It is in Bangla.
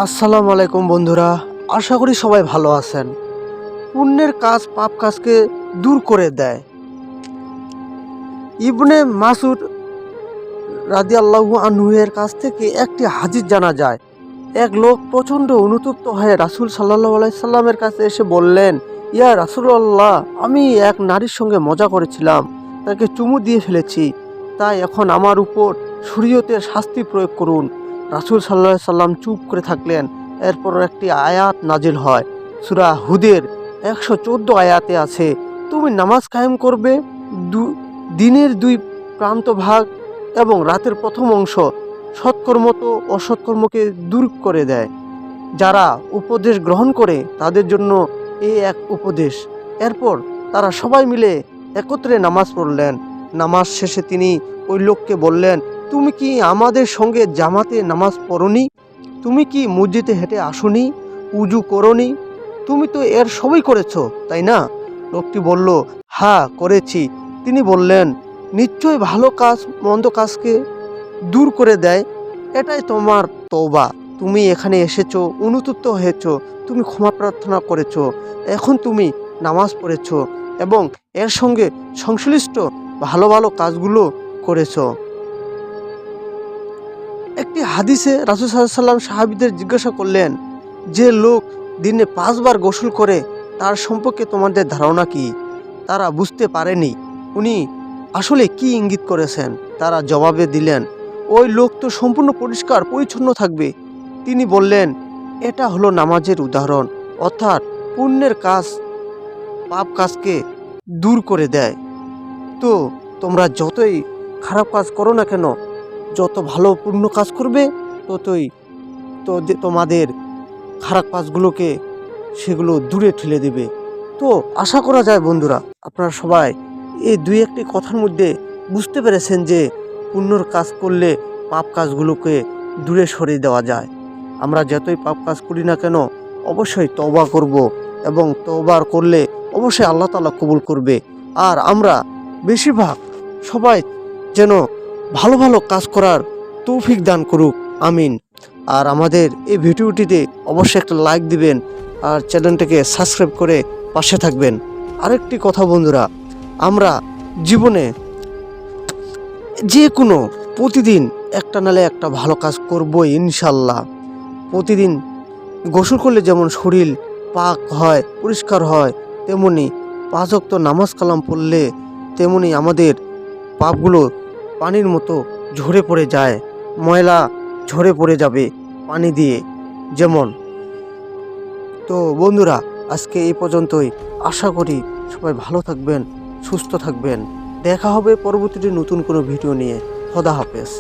আসসালামু আলাইকুম বন্ধুরা, আশা করি সবাই ভালো আছেন। পুণ্যের কাজ পাপ কাজকে দূর করে দেয়। ইবনে মাসুদ রাদিয়াল্লাহু আনহু এর কাছ থেকে একটি হাদিস জানা যায়। এক লোক প্রচণ্ড অনুতপ্ত হয়ে রাসূল সাল্লাল্লাহু আলাইহি সাল্লামের কাছে এসে বললেন, ইয়া রাসূলুল্লাহ, আমি এক নারীর সঙ্গে মজা করেছিলাম, তাকে চুমু দিয়ে ফেলেছি, তাই এখন আমার উপর শরীয়তের শাস্তি প্রয়োগ করুন। রাসূল সাল্লাল্লাহু আলাইহি সাল্লাম চুপ করে থাকলেন। এরপর একটি আয়াত নাজিল হয়। সূরা হুদের 114 আয়াতে আছে, তুমি নামাজ কায়েম করবে, দিনের 2 প্রান্ত ভাগ এবং রাতের প্রথম অংশ, সৎকর্ম তো অসৎকর্মকে দূর করে দেয়। যারা উপদেশ গ্রহণ করে তাদের জন্য এই এক উপদেশ। এরপর তারা সবাই মিলে একত্রে নামাজ পড়লেন। নামাজ শেষে তিনি ওই লোককে বললেন, তুমি কি আমাদের সঙ্গে জামাতে নামাজ পড়নি? তুমি কি মসজিদে হেঁটে আসনি? উজু করনি? তুমি তো এর সবই করেছো, তাই না? লোকটি বলল, হ্যাঁ করেছি। তিনি বললেন, নিশ্চয়ই ভালো কাজ মন্দ কাজকে দূর করে দেয়। এটাই তোমার তওবা। তুমি এখানে এসেছো, অনুতপ্ত হয়েছো, তুমি ক্ষমা প্রার্থনা করেছো, এখন তুমি নামাজ পড়েছো এবং এর সঙ্গে সংশ্লিষ্ট ভালো ভালো কাজগুলো করেছো। একটি হাদিসে রাসূল সাল্লাল্লাহু আলাইহি সাল্লাম সাহাবীদের জিজ্ঞাসা করলেন, যে লোক দিনে 5 বার গোসল করে তার সম্পর্কে তোমাদের ধারণা কি? তারা বুঝতে পারেনি উনি আসলে কি ইঙ্গিত করেছেন। তারা জবাবে দিলেন, ওই লোক তো সম্পূর্ণ পরিষ্কার পরিচ্ছন্ন থাকবে। তিনি বললেন, এটা হলো নামাজের উদাহরণ, অর্থাৎ পুণ্যের কাজ পাপ কাজকে দূর করে দেয়। তো তোমরা যতই খারাপ কাজ করো না কেন, যত ভালো পুণ্য কাজ করবে, ততই তোমাদের খারাপ কাজগুলোকে সেগুলো দূরে ঠেলে দেবে। তো আশা করা যায় বন্ধুরা, আপনারা সবাই এই 2-1টি কথার মধ্যে বুঝতে পেরেছেন যে পুণ্যর কাজ করলে পাপ কাজগুলোকে দূরে সরিয়ে দেওয়া যায়। আমরা যতই পাপ কাজ করি না কেন, অবশ্যই তওবা করব এবং তওবা করলে অবশ্যই আল্লাহ তাআলা কবুল করবে। আর আমরা বেশিরভাগ সবাই যেন ভালো ভালো কাজ করার তৌফিক দান করুক, আমিন। আর আমাদের এই ভিডিওটিতে অবশ্যই একটা লাইক দিবেন আর চ্যানেলটাকে সাবস্ক্রাইব করে পাশে থাকবেন। আরেকটি কথা বন্ধুরা, আমরা জীবনে যে কোনো প্রতিদিন একটা নালে একটা ভালো কাজ করবই ইনশাল্লাহ। প্রতিদিন গোসল করলে যেমন শরীর পাক হয়, পরিষ্কার হয়, তেমনি 5 ওয়াক্ত নামাজ কালাম পড়লে তেমনি আমাদের পাপগুলো পানির মতো ঝরে পড়ে যায়, ময়লা ঝরে পড়ে যাবে পানি দিয়ে যেমন। তো বন্ধুরা, আজকে এই পর্যন্তই। আশা করি সবাই ভালো থাকবেন, সুস্থ থাকবেন। দেখা হবে পরবর্তীতে নতুন কোনো ভিডিও নিয়ে। খোদা হাফেজ।